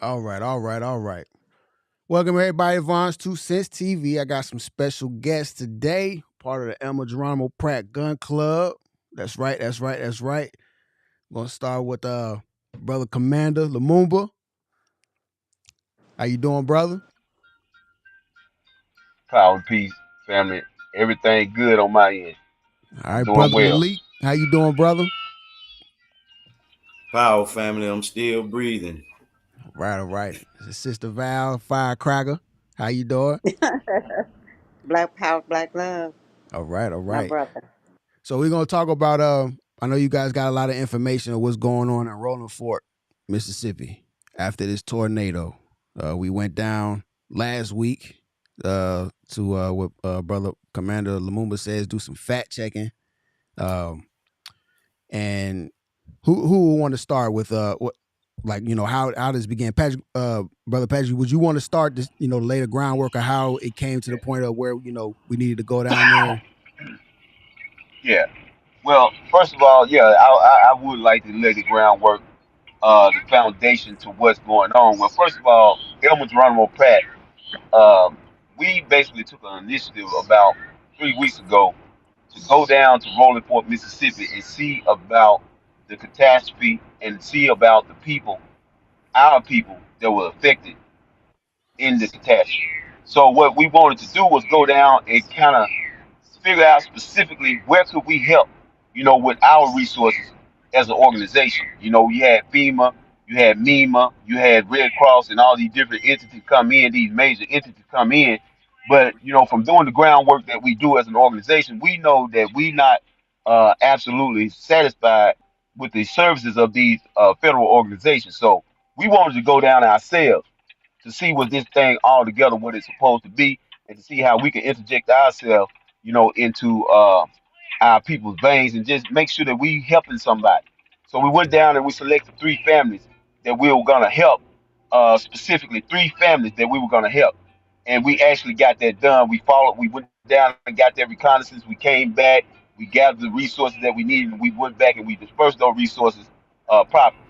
All right, all right, all right. Welcome everybody to Vaughn's Two Cents TV. I got some special guests today, part of the Elmer Geronimo Pratt Gun Club. That's right, that's right, that's right. Gonna start with brother Commander Lumumba. How you doing, brother? Power, peace, family. Everything good on my end. All I'm right, doing brother well. Malik. How you doing, brother? Power family, I'm still breathing. All right, all right. Sister Val, Firecracker. How you doing? Black power, black love, All right, all my right. brother. So we're gonna talk about I know you guys got a lot of information of what's going on in Rolling Fork, Mississippi after this tornado. We went down last week to what brother Commander Lumumba says, do some fact checking. Um and who will want to start with what, like, how this began? Patrick, brother Patrick, would you want to start this, lay the groundwork of how it came to the point of where, we needed to go down there? Yeah. Well, first of all, yeah, I would like to lay the groundwork, the foundation to what's going on. Well, first of all, Elmer Geronimo Pratt, um, we basically took an initiative about 3 weeks ago to go down to Rolling Fork, Mississippi, and see about the catastrophe and see about the people, our people that were affected in the catastrophe. So what we wanted to do was go down and kind of figure out specifically where could we help, with our resources as an organization. You had FEMA, you had MEMA, you had Red Cross, and all these different entities come in, these major entities come in. But from doing the groundwork that we do as an organization, we know that we not absolutely satisfied with the services of these federal organizations. So we wanted to go down ourselves to see what this thing all together, what it's supposed to be, and to see how we can interject ourselves, into our people's veins and just make sure that we helping somebody. So we went down and we selected three families that we were gonna help, specifically three families that we were gonna help, and we actually got that done. We went down and got that reconnaissance. We came back, we gathered the resources that we needed, and we went back and we dispersed those resources properly.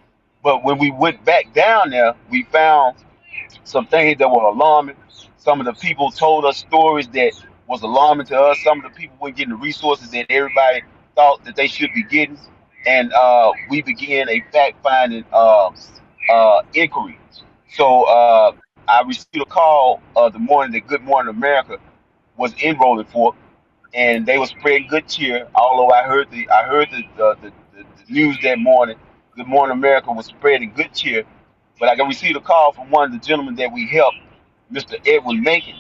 But when we went back down there, we found some things that were alarming. Some of the people told us stories that was alarming to us. Some of the people weren't getting the resources that everybody thought that they should be getting. And we began a fact-finding inquiry. So I received a call the morning that Good Morning America was in Rolling Fork, and they were spreading good cheer. Although I heard the news that morning, Good Morning America was spreading good cheer, but I received a call from one of the gentlemen that we helped, Mr. Edwin Macon.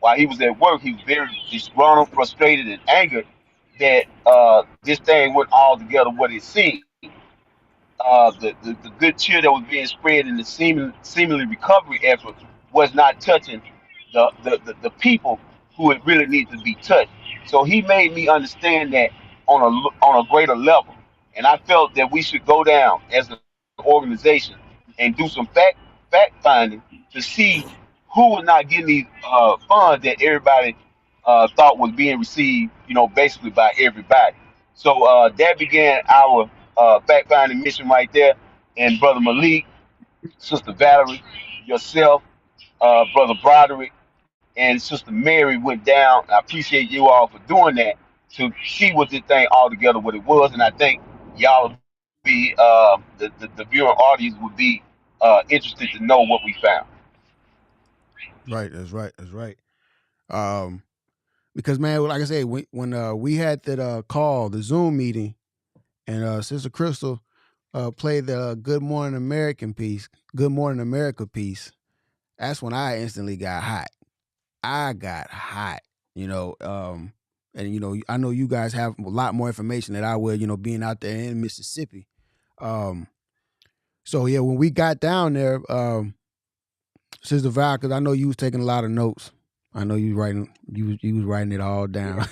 While he was at work, he was very disgruntled, frustrated, and angered that this thing went all together what it seemed. The good cheer that was being spread in the seemingly recovery effort was not touching the people who it really needs to be touched. So he made me understand that on a greater level, and I felt that we should go down as an organization and do some fact finding to see who was not getting these funds that everybody thought was being received, basically by everybody. So that began our fact finding mission right there. And Brother Malik, Sister Valerie, yourself, Brother Broderick, and Sister Mary went down. I appreciate you all for doing that to see what this thing all together, what it was. And I think y'all would be, the viewing audience would be interested to know what we found. Right, that's right, that's right. Um, because man, like I said, when we had that call, the Zoom meeting, and Sister Crystal played the Good Morning American piece, Good Morning America piece, that's when I instantly got hot. I got hot, you know. And I know you guys have a lot more information than I would, being out there in Mississippi. Um, so yeah, when we got down there, Sister Val, because I know you was taking a lot of notes. I know you was writing it all down.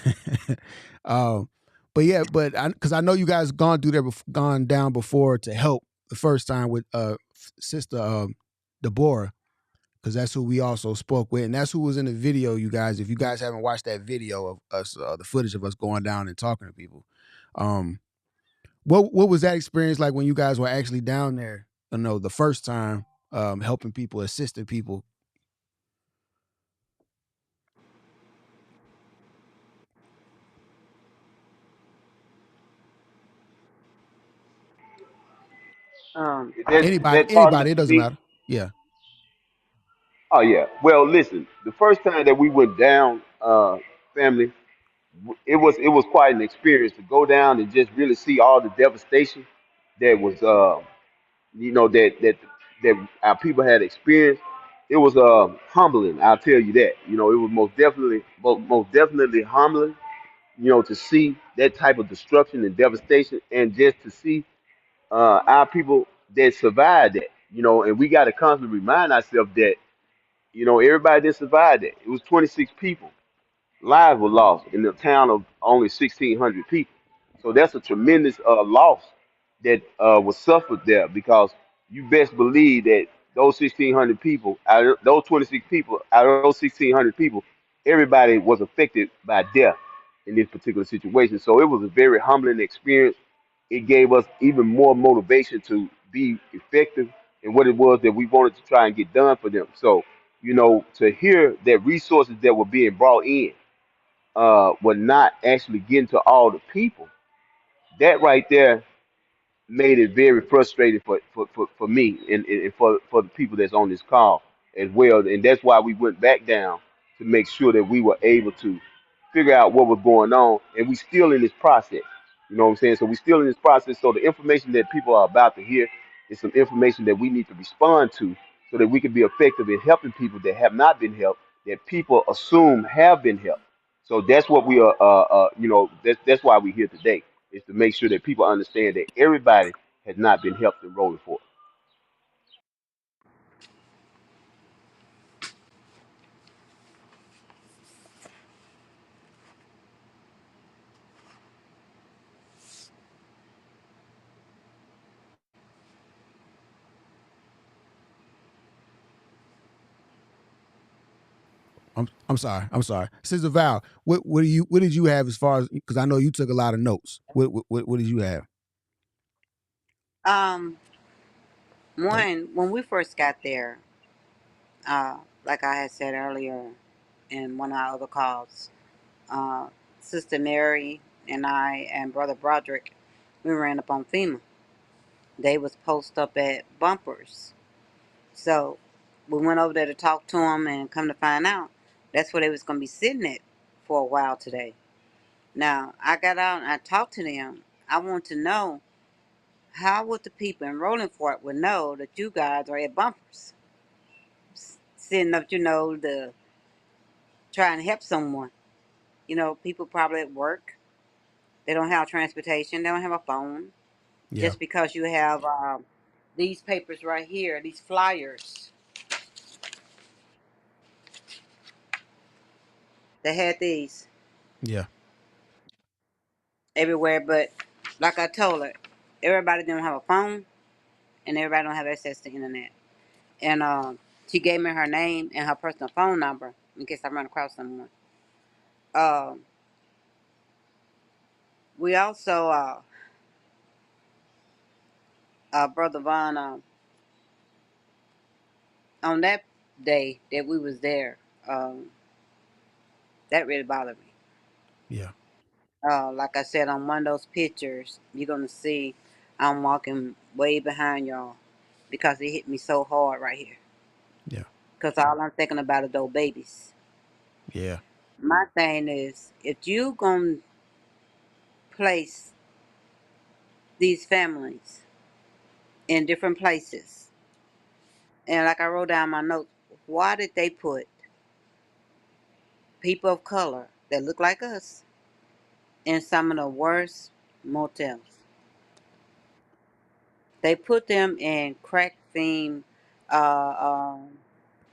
um, but yeah, because I know you guys gone through there, gone down before to help the first time with Sister Deborah, because that's who we also spoke with, and that's who was in the video. You guys, if you guys haven't watched that video of us, the footage of us going down and talking to people, um, what was that experience like when you guys were actually down there? The first time, helping people, assisting people. Is Anybody, that partner anybody, it to doesn't me? matter. Yeah. Oh yeah. Well, listen, the first time that we went down, family, it was quite an experience to go down and just really see all the devastation that was, that our people had experienced. It was humbling. I'll tell you that. It was most definitely humbling. To see that type of destruction and devastation, and just to see our people that survived that. And we got to constantly remind ourselves that everybody that survived that. It was 26 people lives were lost in the town of only 1,600 people. So that's a tremendous loss that was suffered there, because you best believe that those 1,600 people, those 26 people, out of those 1,600 people, everybody was affected by death in this particular situation. So it was a very humbling experience. It gave us even more motivation to be effective in what it was that we wanted to try and get done for them. So, to hear that resources that were being brought in were not actually getting to all the people, that right there made it very frustrating for me, and for the people that's on this call as well. And that's why we went back down to make sure that we were able to figure out what was going on. And we still in this process. You know what I'm saying? So we still in this process. So the information that people are about to hear is some information that we need to respond to, so that we can be effective in helping people that have not been helped, that people assume have been helped. So that's what we are. That's why we're here today, is to make sure that people understand that everybody has not been helped in rolling forth. I'm sorry. I'm sorry. Sister Val, what did you have as far as, because I know you took a lot of notes. What did you have? Um, Like, One, when we first got there, like I had said earlier in one of our other calls, uh, Sister Mary and I and Brother Broderick, we ran up on FEMA. They was posted up at bumpers. So we went over there to talk to them, and come to find out, that's where they was going to be sitting at for a while today. Now, I got out and I talked to them. I want to know, how would the people in Rolling Fork would know that you guys are at bumpers? Sitting up, the trying to help someone. People probably at work. They don't have transportation. They don't have a phone. yeah, Just because you have these papers right here, these flyers, they had these yeah, everywhere. But like I told her, everybody don't have a phone, and everybody don't have access to internet. And she gave me her name and her personal phone number in case I run across someone. Um, we also, Brother Vaughn, on that day that we was there, um, that really bothered me. yeah, Like I said, on one of those pictures, you're gonna see I'm walking way behind y'all because it hit me so hard right here. yeah, Because all I'm thinking about is those babies. yeah, My thing is, if you gonna place these families in different places, and like I wrote down my notes, why did they put people of color that look like us in some of the worst motels? They put them in crack theme,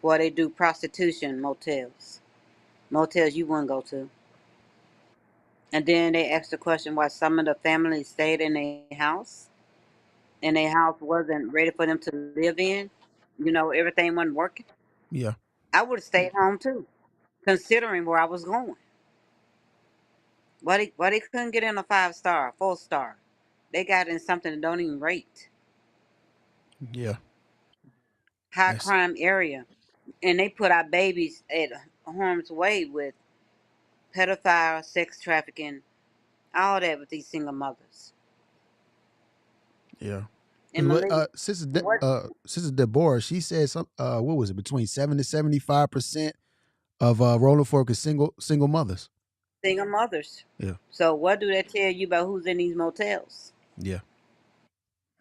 where they do prostitution motels you wouldn't go to. And then they asked the question why some of the families stayed in their house, and their house wasn't ready for them to live in. Everything wasn't working. yeah, I would have stayed home too, considering where I was going. Why they couldn't get in a 5 star, 4 star? They got in something that don't even rate. yeah. high That's crime area, and they put our babies at harm's way with pedophile, sex trafficking, all that with these single mothers. yeah. Because And what Malik, what Sister Deborah, she said some what was it, between 7 to 75% of Rolling Fork is single mothers. single mothers? Yeah. So what do that tell you about who's in these motels? Yeah.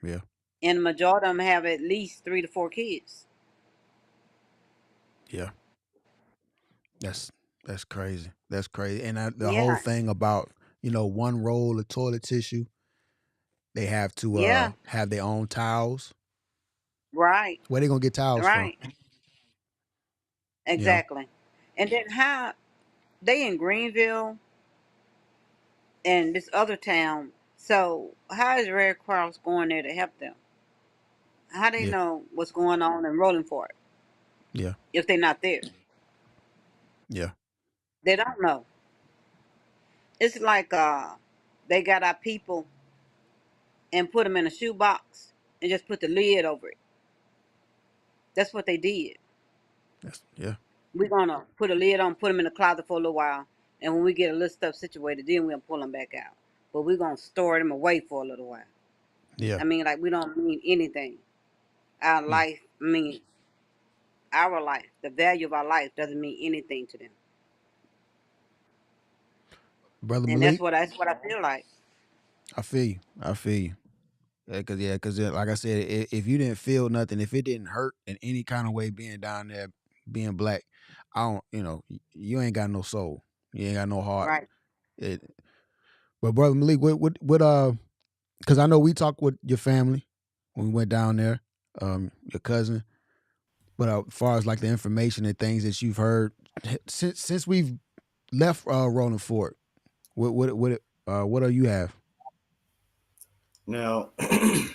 Yeah. And the majority of them have at least 3 to 4 kids. Yeah. That's that's crazy. That's crazy. And the whole Yeah, thing about, one roll of toilet tissue, they have to yeah, have their own towels. right, Where they gonna get towels from? right, You know? exactly. And then how they in Greenville and this other town. So how is Red Cross going there to help them? How they Yeah. know what's going on in Rolling Fork Yeah. if they're not there? Yeah. They don't know. It's like they got our people and put them in a shoebox and just put the lid over it. That's what they did. Yeah. We're gonna put a lid on, put them in the closet for a little while, and when we get a little stuff situated, then we'll pull them back out. But we're gonna store them away for a little while. Yeah. I mean, like we don't mean anything. Our Yeah. life, I mean, our life, the value of our life doesn't mean anything to them, Brother and that's Malik, what I feel like. I feel you. I feel you. Cause like I said, if you didn't feel nothing, if it didn't hurt in any kind of way being down there, being black, I don't, you ain't got no soul. You ain't got no heart. Right. It, but brother Malik, cause I know we talked with your family when we went down there, your cousin. But as far as like the information and things that you've heard since we've left Rolling Fort, what do you have? Now, I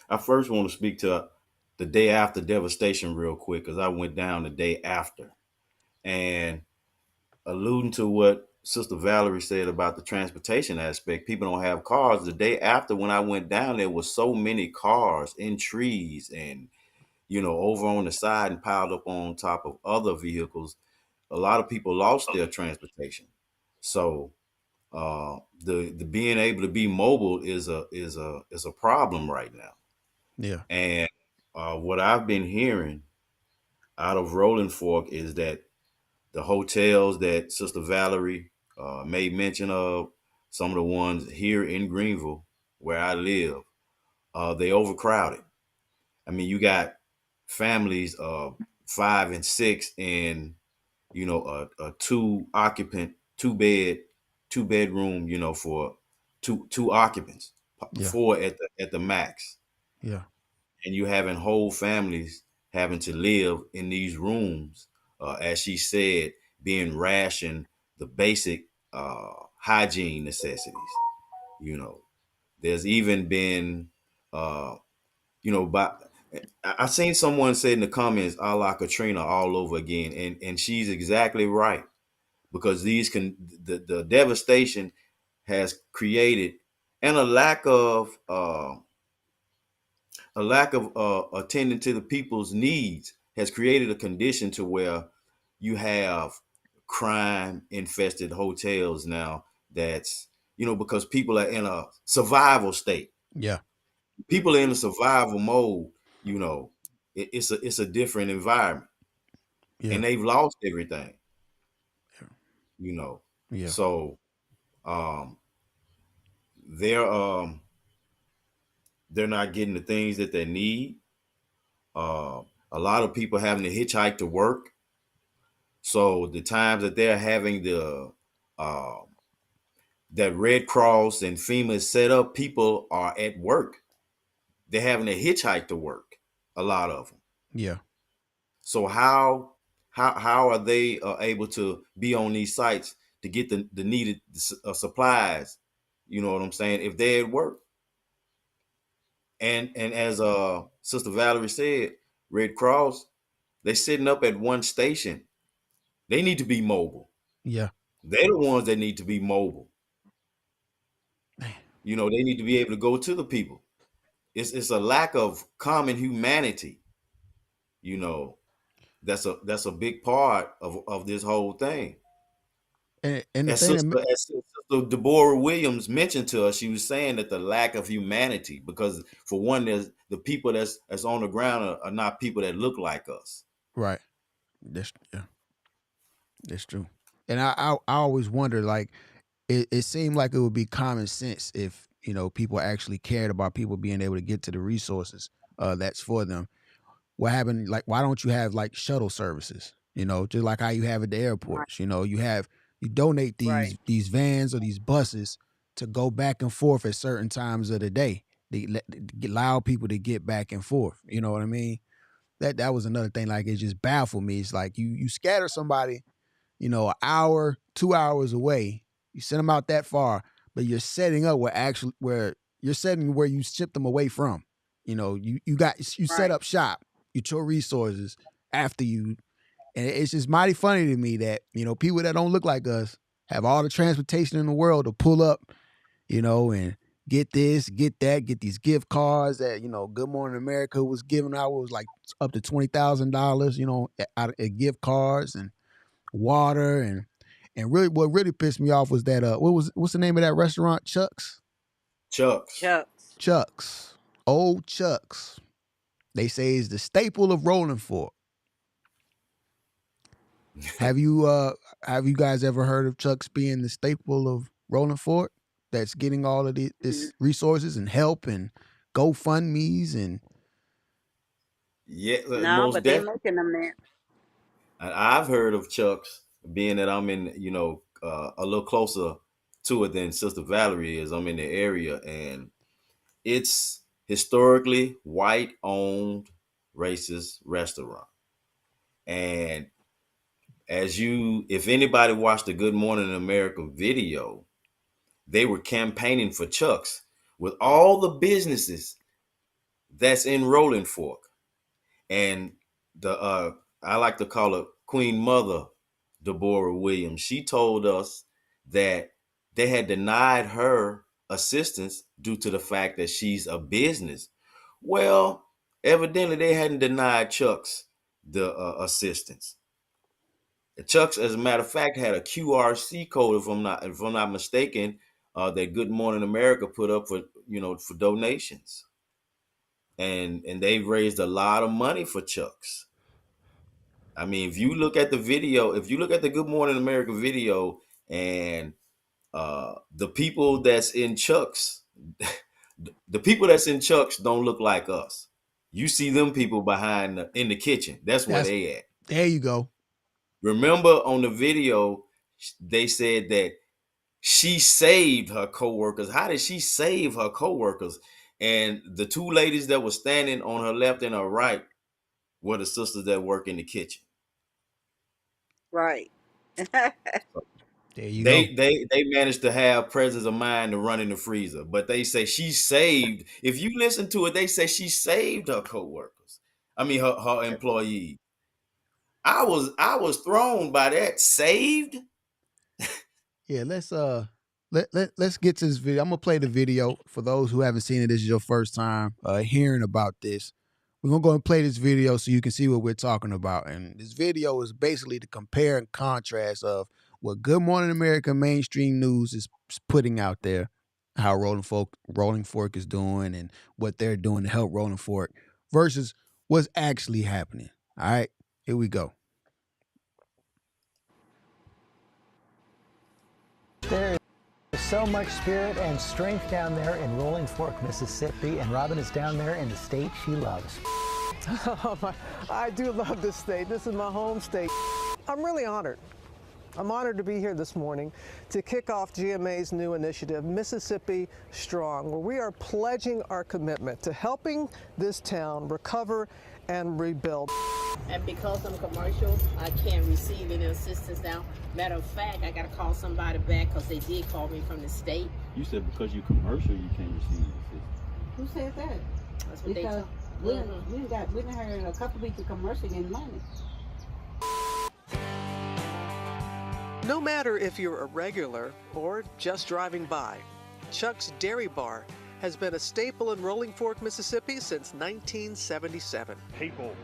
I first want to speak to the day after devastation real quick because I went down the day after, and alluding to what Sister Valerie said about the transportation aspect, people don't have cars. The day after, when I went down, there was so many cars in trees and over on the side and piled up on top of other vehicles. A lot of people lost their transportation. So the being able to be mobile is a problem right now. Yeah, And what I've been hearing out of Rolling Fork is that the hotels that Sister Valerie made mention of, some of the ones here in Greenville where I live, they overcrowded. I mean, you got families of 5 and 6 in, a two occupant, two bedroom, for two occupants, yeah, four at the max, yeah, and you having whole families having to live in these rooms, as she said, being rationed the basic hygiene necessities. You know, there's even been, uh, but I seen someone say in the comments, "A la Katrina all over again," and she's exactly right because the devastation has created and a lack of attending to the people's needs has created a condition to where you have crime infested hotels now. That's because people are in a survival state. yeah, People are in a survival mode. You know, it's a different environment, yeah, and they've lost everything. yeah, You know, yeah, so um, they're um, they're not getting the things that they need. Uh, a lot of people having to hitchhike to work. So the times that they're having uh, that Red Cross and FEMA is set up, people are at work. They're having to hitchhike to work. A lot of them. yeah, So how are they able to be on these sites to get the needed supplies? You know what I'm saying? If they're at work, and as Sister Valerie said, Red Cross, they sitting up at one station. They need to be mobile. yeah. They're the ones that need to be mobile. Man, They need to be able to go to the people it's a lack of common humanity. You know, that's a big part of this whole thing. And the thing that As Sister Deborah Williams mentioned to us, she was saying that the lack of humanity, because for one, there's the people that's on the ground are not people that look like us. right, yeah, that's true. And I always wonder, like, it seemed like it would be common sense if people actually cared about people being able to get to the resources that's for them. What happened? Like, why don't you have like shuttle services? Just like how you have at the Right. airports. You donate Right. these vans or these buses to go back and forth at certain times of the day. Allow people to get back and forth. You know what I mean? That was another thing. Like, it just baffled me. It's like you scatter somebody, an hour, 2 hours away. You send them out that far, but you're setting up where you're setting where you ship them away from. You set Right. up shop, get your resources after you, and it's just mighty funny to me that people that don't look like us have all the transportation in the world to pull up, and get this, get that, get these gift cards that Good Morning America was giving out. Was like up to $20,000, out of gift cards and water and really what really pissed me off was that what's the name of that restaurant? Chucks. Chucks. Chuck's. Old Chuck's. They say is the staple of Rolling Fork. Have you guys ever heard of Chuck's being the staple of Rolling Fork? That's getting all of this resources and help and GoFundMe's and Yeah, No, most but they definitely. making them there. I've heard of Chucks, being that I'm in, a little closer to it than Sister Valerie is. I'm in the area, and it's historically white owned racist restaurant. And if anybody watched the Good Morning America video, they were campaigning for Chucks with all the businesses that's in Rolling Fork. And the I like to call her Queen Mother Deborah Williams. She told us that they had denied her assistance due to the fact that she's a business. Well, evidently they hadn't denied Chuck's the assistance. Chuck's, as a matter of fact, had a QRC code, if I'm not mistaken, that Good Morning America put up for donations, and they've raised a lot of money for Chuck's. I mean, if you look at the video, if you look at the Good Morning America video, and the people that's in Chuck's, the people that's in Chuck's don't look like us. You see them people in the kitchen. That's where that's they at. there you go. Remember on the video, they said that she saved her coworkers. How did she save her coworkers? And the two ladies that were standing on her left and her right were the sisters that work in the kitchen. Right. There you go. They managed to have presence of mind to run in the freezer, but they say she saved. If you listen to it, they say she saved her coworkers. I mean, her employees. I was thrown by that. Saved. Yeah, let's get to this video. I'm gonna play the video for those who haven't seen it. This is your first time hearing about this. We're gonna go and play this video so you can see what we're talking about. And this video is basically the compare and contrast of what Good Morning America mainstream news is putting out there, how Rolling Fork is doing, and what they're doing to help Rolling Fork versus what's actually happening. All right, here we go. There is so much spirit and strength down there in Rolling Fork, Mississippi, and Robin is down there in the state she loves. I do love this state. This is my home state. I'm really honored. I'm honored to be here this morning to kick off GMA's new initiative, Mississippi Strong, where we are pledging our commitment to helping this town recover and rebuild. And because I'm commercial, I can't receive any assistance now. Matter of fact, I got to call somebody back because they did call me from the state. You said because you're commercial, you can't receive assistance. Who said that? That's what Because they told we done heard a couple weeks of commercial getting money. No matter if you're a regular or just driving by, Chuck's Dairy Bar has been a staple in Rolling Fork, Mississippi since 1977. People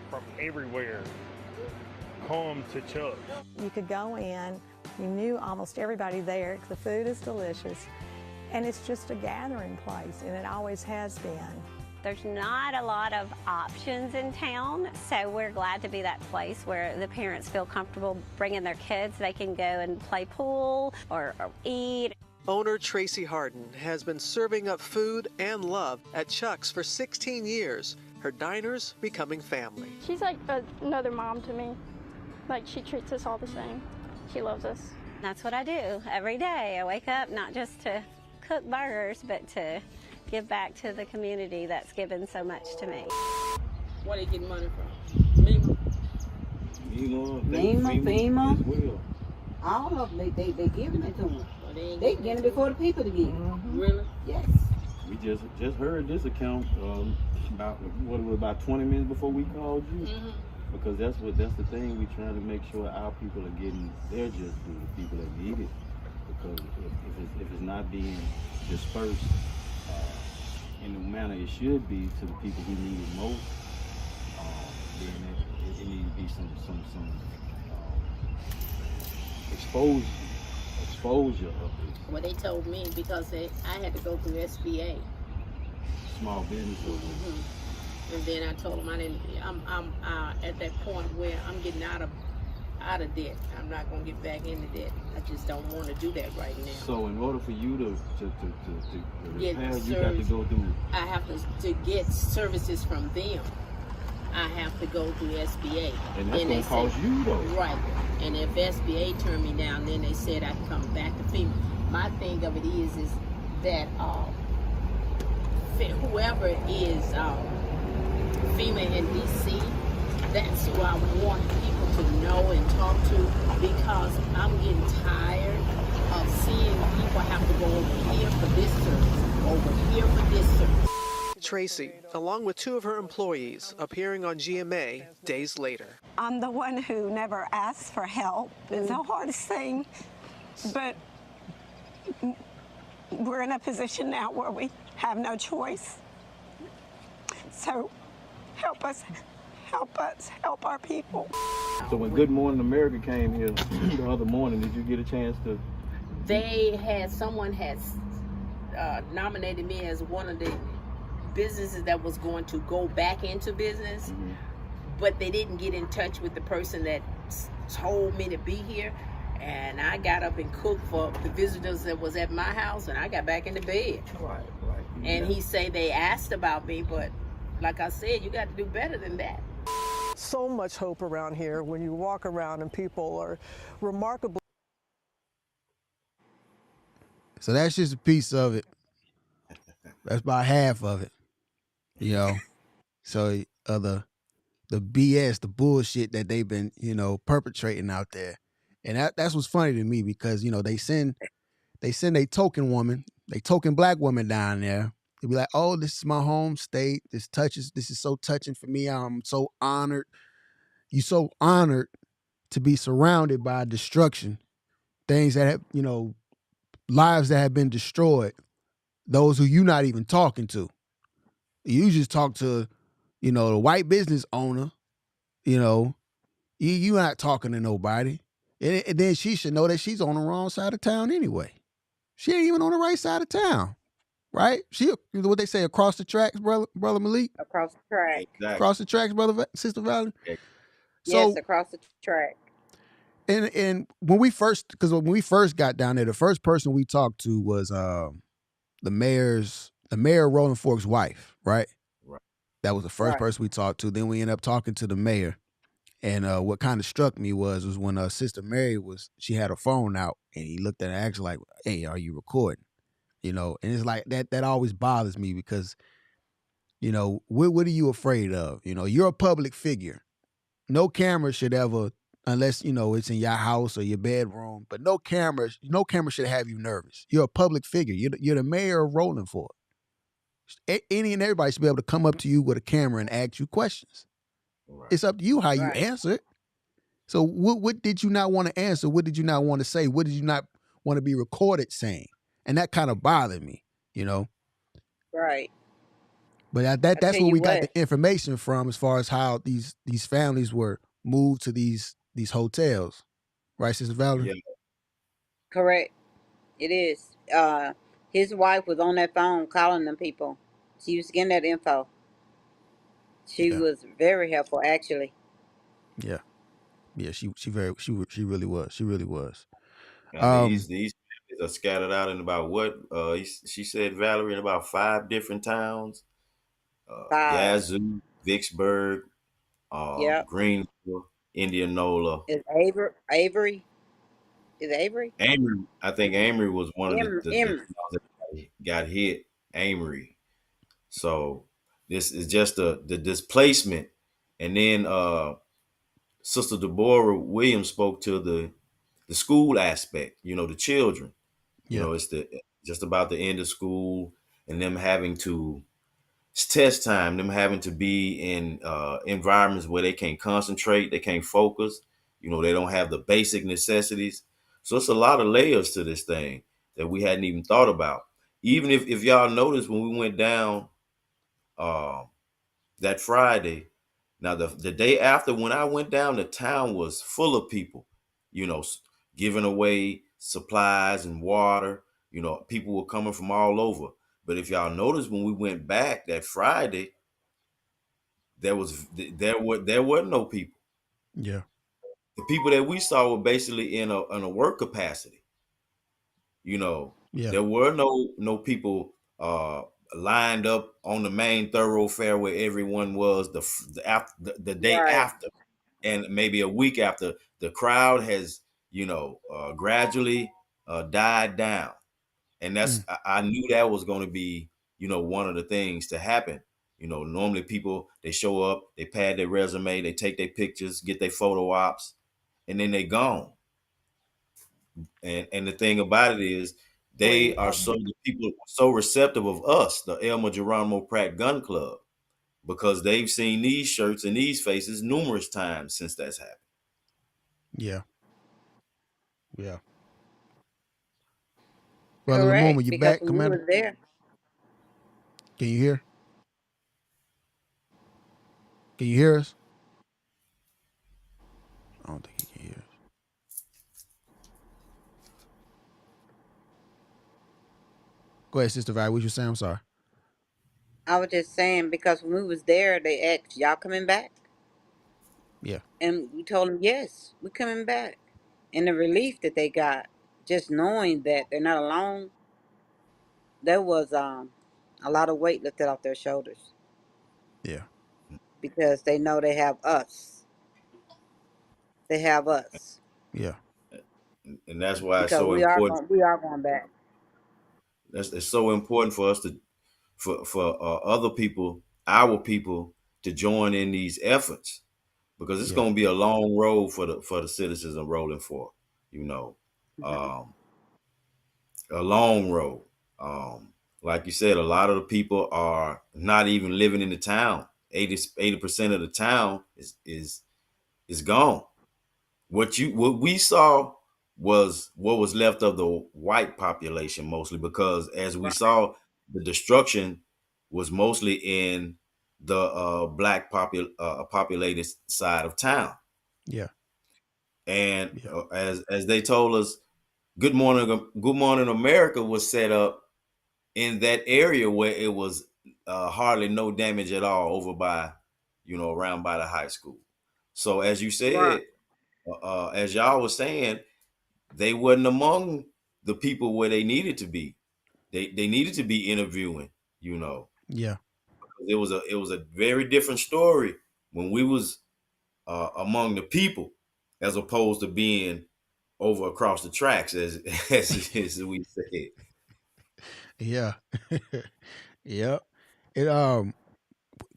from everywhere come to Chuck's. You could go in, you knew almost everybody there. The food is delicious, and it's just a gathering place, and it always has been. There's not a lot of options in town, so we're glad to be that place where the parents feel comfortable bringing their kids. They can go and play pool or eat. Owner Tracy Harden has been serving up food and love at Chuck's for 16 years, her diners becoming family. She's like another mom to me. Like, she treats us all the same. She loves us. That's what I do every day. I wake up not just to cook burgers, but to give back to the community that's given so much to me. Where they getting money from? Mima? FEMA. Well. All of them, they giving it to them. Well, they They getting it before the people to get it. Really? Yes. We just heard this account about 20 minutes before we called you. Because that's the thing. We trying to make sure our people are getting their just due, the people that need it. Because if it's not being dispersed in the manner it should be to the people who need it most, then it needs to be some exposure of it. Well, they told me because I had to go through SBA. Small businesses. And then I told them I'm at that point where I'm getting out of debt. I'm not going to get back into debt. I just don't want to do that right now. So in order for you to Get repair, you service. got to go through. I have to get services from them. I have to go through SBA. And that's going to cost you though. Right. And if SBA turned me down, then they said I can come back to FEMA. My thing of it is that whoever is FEMA in DC, that's who I want people to know and talk to, because I'm getting tired of seeing people have to go over here for this service, over here for this service. Tracy, along with two of her employees, appearing on GMA days later. I'm the one who never asks for help. It's the hardest thing, but we're in a position now where we have no choice. So help us, help our people. So when Good Morning America came here the other morning, did you get a chance to? Someone has nominated me as one of the businesses that was going to go back into business, but they didn't get in touch with the person that told me to be here. And I got up and cooked for the visitors that was at my house, and I got back into bed. Right. And he say they asked about me, but like I said, you got to do better than that. So much hope around here when you walk around and people are remarkably. So that's just a piece of it. That's about half of it. You know, so the BS, the bullshit that they've been, perpetrating out there. And that's what's funny to me, because, they send a token woman, they token black woman down there. They be like, oh, this is my home state. This is so touching for me. I'm so honored. You're so honored to be surrounded by destruction. Things that have, lives that have been destroyed. Those who you're not even talking to. You just talk to, the white business owner, you're not talking to nobody. And then she should know that she's on the wrong side of town anyway. She ain't even on the right side of town, right? She, what they say, across the tracks, brother Malik? Across the track. Exactly. Across the tracks, Sister Valerie? Yes, across the track. And when we first got down there, the first person we talked to was the mayor of Rolling Fork's wife, right? Right. That was the first person we talked to. Then we ended up talking to the mayor. And what kind of struck me was when Sister Mary she had her phone out, and he looked at her and asked like, hey, are you recording? And it's like that always bothers me, because, what are you afraid of? You're a public figure. No camera should ever, unless, it's in your house or your bedroom, but no camera should have you nervous. You're a public figure. You're the mayor of Rolling Fork. Any and everybody should be able to come up to you with a camera and ask you questions. Right. It's up to you how you answer it. So what did you not want to answer? What did you not want to say? What did you not want to be recorded saying? And that kind of bothered me, Right. But I that's tell where you we got what. the information from, as far as how these families were moved to these hotels, right, Sister Valerie? Yeah, Correct. It is. His wife was on that phone calling them people. She was getting that info. She Yeah, was very helpful, actually. yeah, yeah. She really was. She really was. now Um, these families are scattered out in about what she said, Valerie, in about 5 different towns: 5. Yazoo, Vicksburg, Yep. Greenville, Indianola. Is Avery? Is it Avery? Amory, I think Amory was one of the Em. towns that got hit. Amory. So this is just the displacement, and then Sister Deborah Williams spoke to the school aspect. You know, the children. You yeah, know, it's the just about the end of school and them having to it's test time. Them having to be in environments where they can't concentrate, they can't focus. You know, they don't have the basic necessities. So it's a lot of layers to this thing that we hadn't even thought about. Even if y'all noticed when we went down uh, that Friday. Now the day after when I went down, the town was full of people, you know, giving away supplies and water. You know, people were coming from all over. But if y'all noticed when we went back that Friday, there were no people. yeah, The people that we saw were basically in a work capacity. You know, yeah. there were no people lined up on the main thoroughfare where everyone was the day Right. after, and maybe a week after. The crowd has gradually died down, and Mm, I knew that was going to be one of the things to happen. You know, normally people, they show up, they pad their resume, they take their pictures, get their photo ops, and then they gone. And the thing about it is, they are the people are so receptive of us, the Elmer Geronimo Pratt Gun Club, because they've seen these shirts and these faces numerous times since that's happened. yeah, yeah. Brother Lamoma, Correct. you Because back, when we Commander? was there, Can you hear? Can you hear us? I don't think he can hear us. Go ahead, Sister Vi. What you saying? I'm sorry. I was just saying, because when we was there, they asked, y'all coming back? Yeah, And we told them, yes, we coming back. And the relief that they got, just knowing that they're not alone, there was a lot of weight lifted off their shoulders, yeah, because they know they have us. They have us. Yeah. yeah, And that's why it's Because so important. we are going back. It's so important for us to for other people, our people, to join in these efforts, because it's yeah, going to be a long road for the citizens of Rolling Fork. You know, Hmm. um, a long road. Um, like you said, a lot of the people are not even living in the town. 80% of the town is gone. What we saw was what was left of the white population, mostly because, as we Right. saw, the destruction was mostly in the black populated side of town. yeah, And yeah, as they told us, Good Morning America was set up in that area where it was hardly no damage at all, over by, around by the high school. So as you Right. said, as y'all was saying, they wasn't among the people where they needed to be. They needed to be interviewing. You know, yeah, it was a very different story when we was among the people, as opposed to being over across the tracks, as as we said. yeah, yeah. It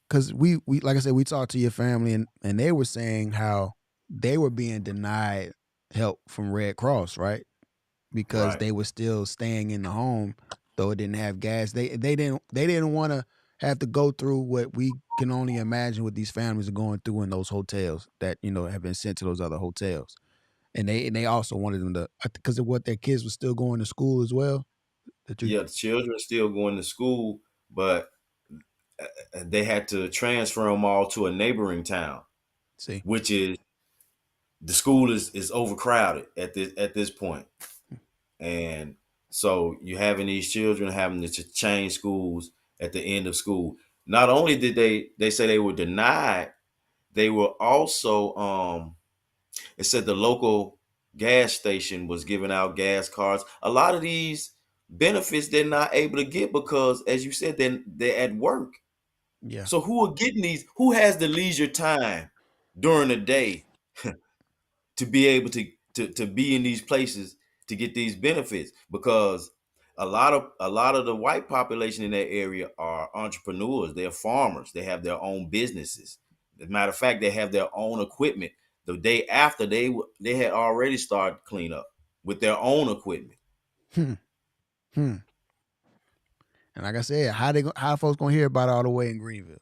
because we like I said, we talked to your family, and they were saying how they were being denied help from Red Cross, right? Because Right. they were still staying in the home, though it didn't have gas. They didn't want to have to go through what we can only imagine what these families are going through in those hotels that have been sent to those other hotels. And they also wanted them to, because of what, their kids were still going to school as well. That you Yeah, the children still going to school, but they had to transfer them all to a neighboring town, See, which is the school is overcrowded at this point. And so you having these children having to change schools at the end of school. Not only did they say they were denied, they were also it said the local gas station was giving out gas cards. A lot of these benefits they're not able to get because, as you said, they're at work. yeah. So who are getting these? Who has the leisure time during the day to be able to be in these places to get these benefits? Because a lot of the white population in that area are entrepreneurs. They're farmers. They have their own businesses. As a matter of fact, they have their own equipment. The day after they had already started cleanup with their own equipment. Hmm. Hmm. And like I said, how folks gonna hear about it all the way in Greenville?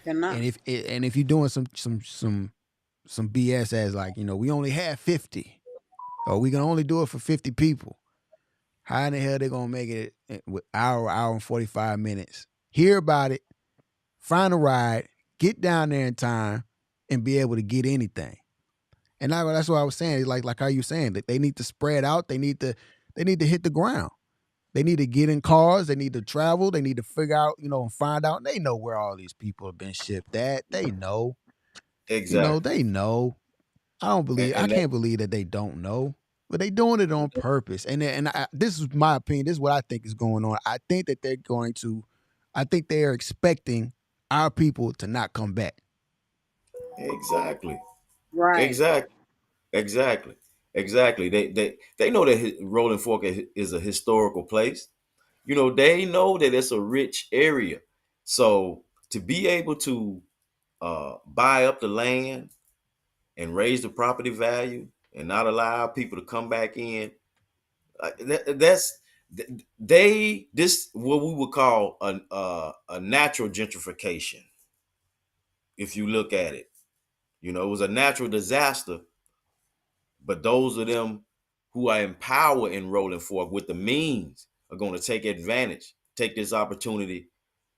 They're not. And if you're doing some BS as like, we only have 50, or we can only do it for 50 people. How in the hell they gonna make it with hour and 45 minutes? Hear about it, find a ride, get down there in time, and be able to get anything. And that's what I was saying. Like how you saying that they need to spread out. They need to hit the ground. They need to get in cars. They need to travel. They need to figure out, and find out. They know where all these people have been shipped at. They know. Exactly. They know. I And that, can't believe that they don't know. But they doing it on purpose. This is my opinion. This is what I think is going on. I think that I think they are expecting our people to not come back. exactly. Right. Exactly. Exactly. Exactly. They know that Rolling Fork is a historical place. They know that it's a rich area. So to be able to buy up the land and raise the property value and not allow people to come back in, that's this what we would call a natural gentrification. If you look at it, it was a natural disaster. But those of them who are empowered in Rolling Fork with the means are going to take advantage, take this opportunity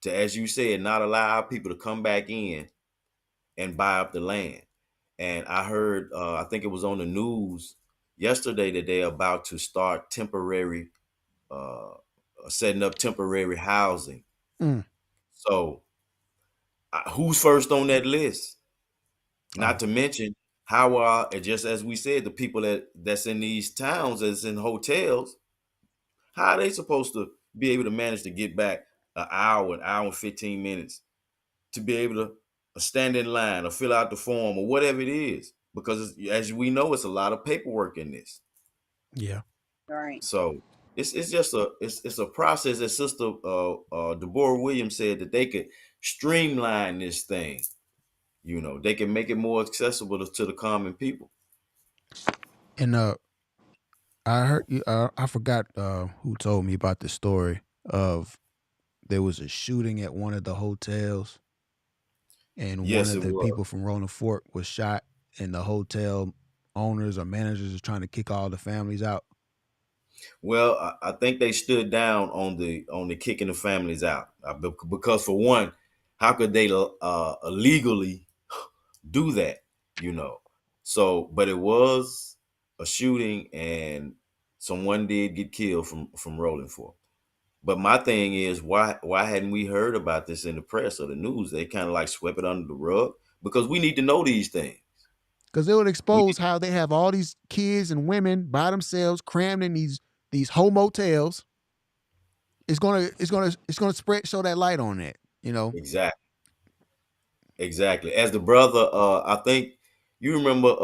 to, as you said, not allow our people to come back in and buy up the land. And I heard, I think it was on the news yesterday that they're about to start uh, setting up temporary housing. Mm. So who's first on that list? Not Oh, to mention how are, just as we said, the people that's in these towns, that's in hotels, how are they supposed to be able to manage to get back an hour and 15 minutes to be able to stand in line or fill out the form or whatever it is? Because as we know, it's a lot of paperwork in this. yeah. Right. So it's just it's a process that Sister Deborah Williams said that they could streamline this thing. They can make it more accessible to the common people. And I heard you. I forgot who told me about the story of there was a shooting at one of the hotels, and one Yes, of it the was. people from Rolling Fork was shot, and the hotel owners or managers are trying to kick all the families out. Well, I think they stood down on the kicking the families out because for one, how could they illegally do that? You know, so but it was a shooting and someone did get killed from Rolling Fork. But my thing is, why hadn't we heard about this in the press or the news? They kind of like swept it under the rug because we need to know these things. Because it would We expose how they have all these kids and women by themselves crammed in these whole motels. It's gonna spread show that light on that. exactly. Exactly. As the brother, I think you remember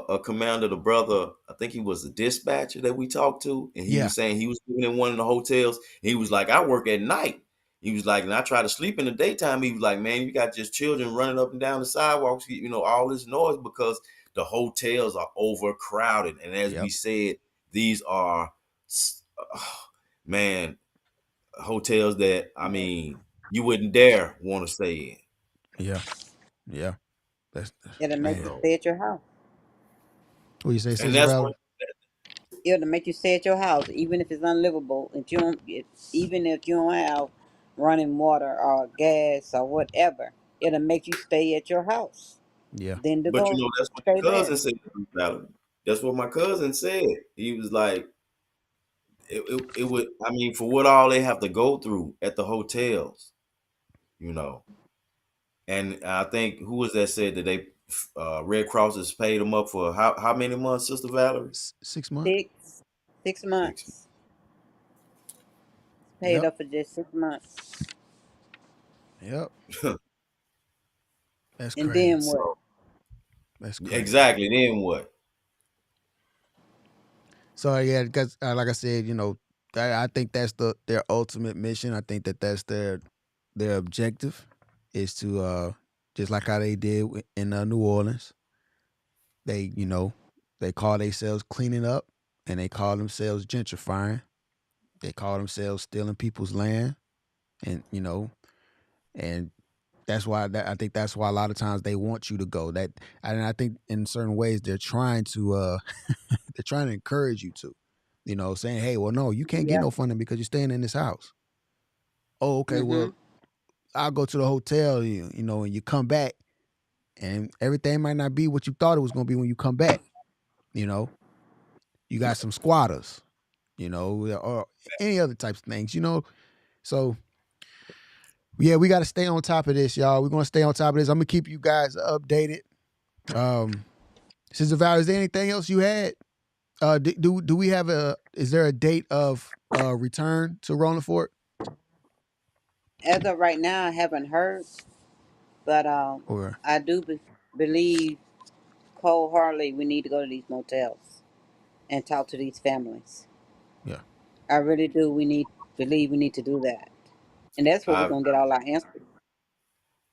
a commander, the brother, I think he was a dispatcher that we talked to, and he Yeah. was saying he was living in one of the hotels. He was like, I work at night. He was like, and I try to sleep in the daytime. He was like, man, you got just children running up and down the sidewalks, all this noise because the hotels are overcrowded. And as we Yep. said, these are, man, hotels that, I mean, you wouldn't dare want to stay in. Yeah. Yeah. That's It'll make man. you So, stay at your house. What you say, and Sister that's what Valerie? It'll make you stay at your house, even if it's unlivable. Even if you don't have running water or gas or whatever, it'll make you stay at your house. Yeah. Then to But go that's what stay your there. cousin said, Valerie. That's what my cousin said. He was like, it would. I mean, for what all they have to go through at the hotels, you know. And I think who was that said that they Red Cross has paid them up for how many months, Sister Valerie? 6 months. 6 6. months paid Yep. up for just 6 months, Yep. That's and crazy. then what? So That's crazy. exactly. Then what? So yeah, because like I said, I think that's their ultimate mission. I think that that's their objective is to just like how they did in New Orleans. They they call themselves cleaning up, and they call themselves gentrifying. They call themselves stealing people's land, and and that's why I think that's why a lot of times they want you to go. And I think in certain ways they're trying to they're trying to encourage you to, saying, hey, well, no, you can't get Yeah. no funding because you're staying in this house. Oh, okay, Mhm. well, I'll go to the hotel, and you come back, and everything might not be what you thought it was going to be when you come back. You know, you got some squatters, or any other types of things, So yeah, we got to stay on top of this, y'all. We're gonna stay on top of this. I'm gonna keep you guys updated. Um, Sister Val, is there anything else you had? Do we have is there a date of return to Rolling Fork? As of right now, I haven't heard, but Or I do believe wholeheartedly we need to go to these motels and talk to these families. yeah, I really do. We need to do that, and that's where we're I gonna get all our answers.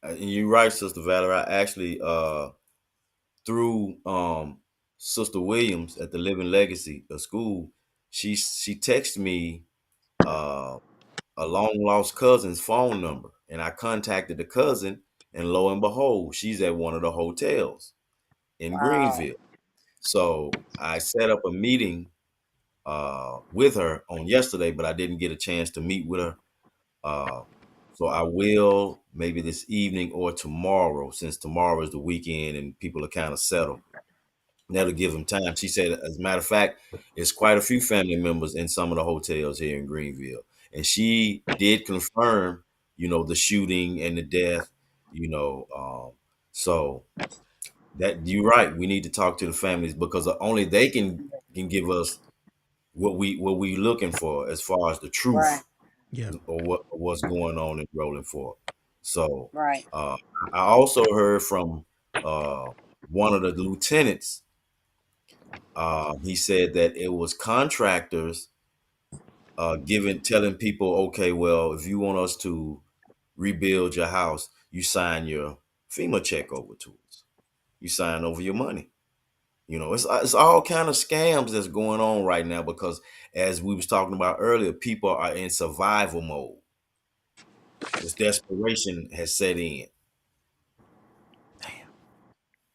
and you're right, Sister Valerie. I actually through Sister Williams at the Living Legacy school, she texted me uh a long lost cousin's phone number, and I contacted the cousin, and lo and behold, she's at one of the hotels in Wow. Greenville. So I set up a meeting with her on yesterday, but I didn't get a chance to meet with her. Uh, so I will maybe this evening or tomorrow, since tomorrow is the weekend and people are kind of settled. That'll give them time. She said, as a matter of fact, it's quite a few family members in some of the hotels here in Greenville. And she did confirm, the shooting and the death, so that you're right. We need to talk to the families because only they can give us what we looking for as far as the Right. truth yeah. or what's going on in Rolling Fork. So Right. uh, I also heard from uh, one of the lieutenants. He said that it was contractors telling people, okay, well, if you want us to rebuild your house, you sign your FEMA check over to us. You sign over your money. It's all kind of scams that's going on right now because, as we was talking about earlier, people are in survival mode. This desperation has set in,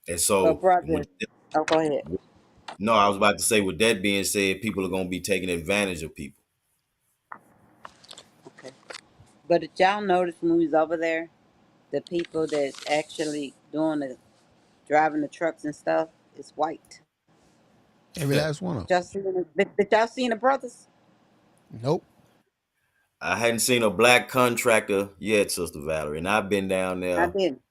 and But so brother, oh, go ahead. no, I was about to say, with that being said, people are going to be taking advantage of people. Okay. But did y'all notice when we was over there, the people that's actually doing the driving the trucks and stuff is white. Every last one of them. Y'all seen did y'all seen the brothers? Nope. I hadn't seen a black contractor yet, Sister Valerie, and I didn't.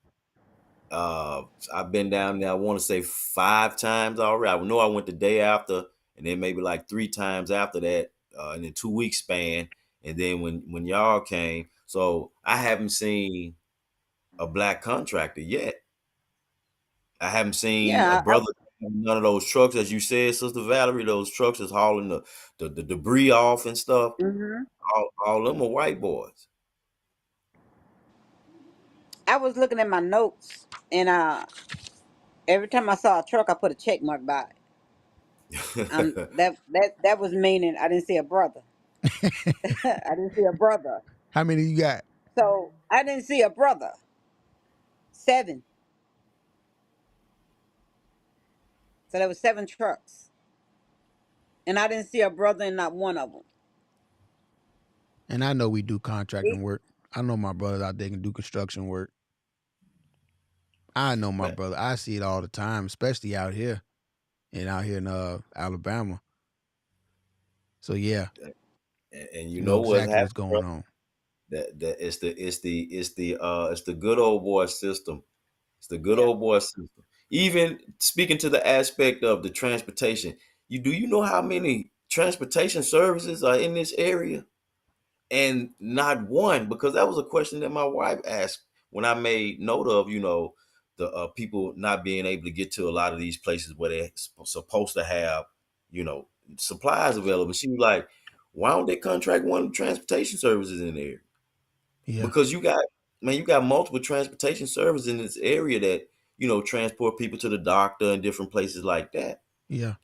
Uh, I've been down there. I want to say 5 times already. I know I went the day after, and then maybe like 3 times after that, in a 2 week span. And then when y'all came, so I haven't seen a black contractor yet. I haven't seen a Yeah. brother none of those trucks, as you said, Sister Valerie. Those trucks is hauling the debris off and stuff. Mhm. All them are white boys. I was looking at my notes, and every time I saw a truck, I put a check mark by it. That was meaning I didn't see a brother. I didn't see a brother. How many you got? So I didn't see a brother. 7. So there was 7 trucks. And I didn't see a brother in not one of them. And I know we do contracting work. I know my brothers out there can do construction work. I know my brother. I see it all the time, especially out here in Alabama. So yeah, And you you know know what's exactly happening, what's going bro? on. That it's the good old boy system. It's the good Yeah. old boy system. Even speaking to the aspect of the transportation, you know how many transportation services are in this area? And not one, because that was a question that my wife asked when I made note of, the people not being able to get to a lot of these places where they're supposed to have, you know, supplies available. She was like, why don't they contract one of the transportation services in there? Yeah, Because you got multiple transportation services in this area that, transport people to the doctor and different places like that. yeah,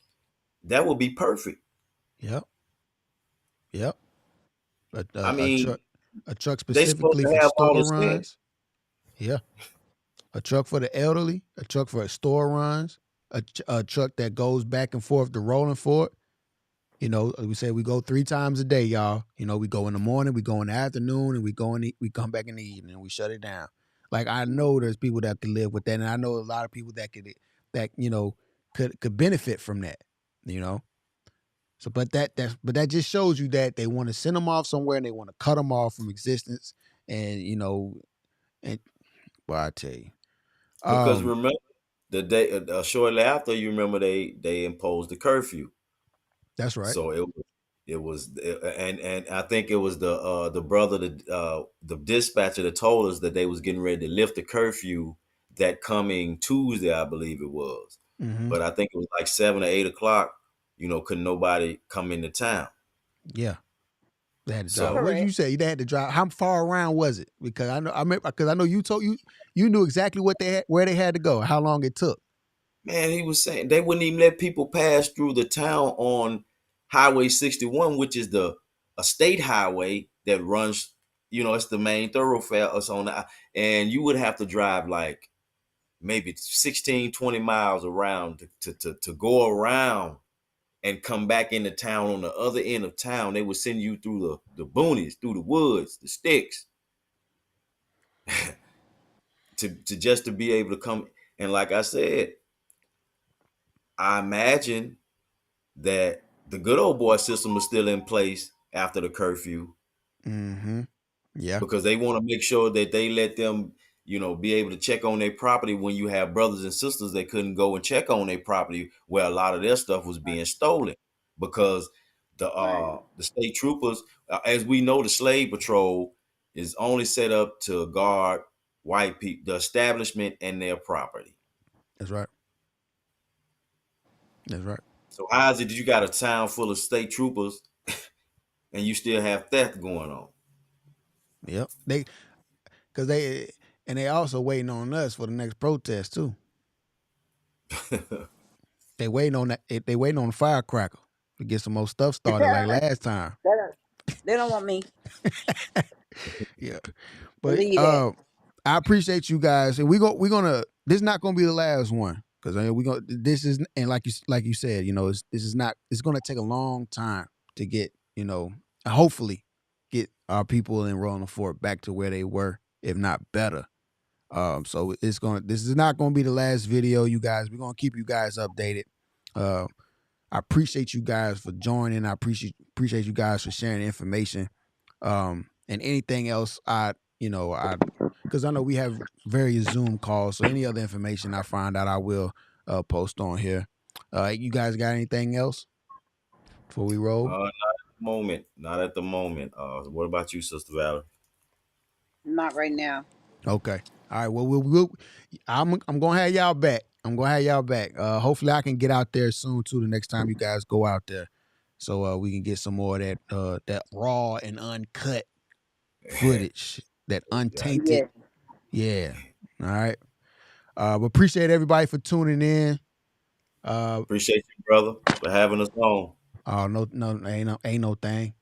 That would be perfect. yep, yep. I A mean, truck they supposed specifically to for have all store the sense. runs. Yeah, a truck for the elderly. A truck for store runs. A truck that goes back and forth to Rolling Fork. You know, we say we go 3 times a day, y'all. You know, we go in the morning, we go in the afternoon, and we come back in the evening. And we shut it down. Like I know there's people that can live with that, and I know a lot of people that could benefit from that. You know, so but that just shows you that they want to send them off somewhere and they want to cut them off from existence, and and well, I tell you, Because um, remember the day shortly after, you remember they imposed the curfew. that's right. So and I think it was the brother, the dispatcher that told us that they was getting ready to lift the curfew that coming Tuesday, I believe it was. Hmm. But I think it was like 7 or 8 o'clock. Couldn't nobody come into town. Yeah. They had to drive. So What did Correct. you say? They had to drive. How far around was it? Because I know you knew exactly where they had to go, how long it took. man, he was saying they wouldn't even let people pass through the town on Highway 61, which is a state highway that runs, it's the main thoroughfare us on the, and you would have to drive like maybe 16, 20 miles around to go around and come back into town on the other end of town. They would send you through the boonies, through the woods, the sticks, to just to be able to come. And like I said, I imagine that the good old boy system was still in place after the curfew Mm-hmm. Yeah. because they want to make sure that they let them, be able to check on their property when you have brothers and sisters that couldn't go and check on their property where a lot of their stuff was being stolen because Right. the state troopers, as we know, the slave patrol is only set up to guard white people, the establishment and their property. That's right. That's right. So how is it that you got a town full of state troopers and you still have theft going on? Yep. Because they also waiting on us for the next protest too. They waiting on that. They waiting on the firecracker to get some more stuff started like last time. They don't want me. Yeah. But Believe that. I appreciate you guys, and we're gonna. This is not gonna be the last one because we gonna. This is and like you said, this is not. It's gonna take a long time to get hopefully get our people in Rolling Fork back to where they were, if not better. So this is not gonna be the last video, you guys. We're gonna keep you guys updated. Uh, I appreciate you guys for joining. I appreciate you guys for sharing information. And anything else, because I know we have various Zoom calls, so any other information I find out, I will post on here. You guys got anything else before we roll? Not at the moment. Not at the moment. What about you, Sister Valerie? Not right now. Okay. All right. Well, I'm gonna have y'all back. I'm gonna have y'all back. Hopefully, I can get out there soon too. The next time you guys go out there, so we can get some more of that raw and uncut footage, that untainted. Yes. Yeah. All right. But appreciate everybody for tuning in. Appreciate you, brother, for having us on. Oh no, ain't no thing.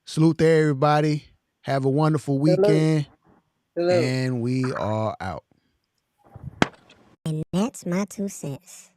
Salute to everybody. Have a wonderful Salute. weekend, Salute. and we are out. And that's my 2 cents.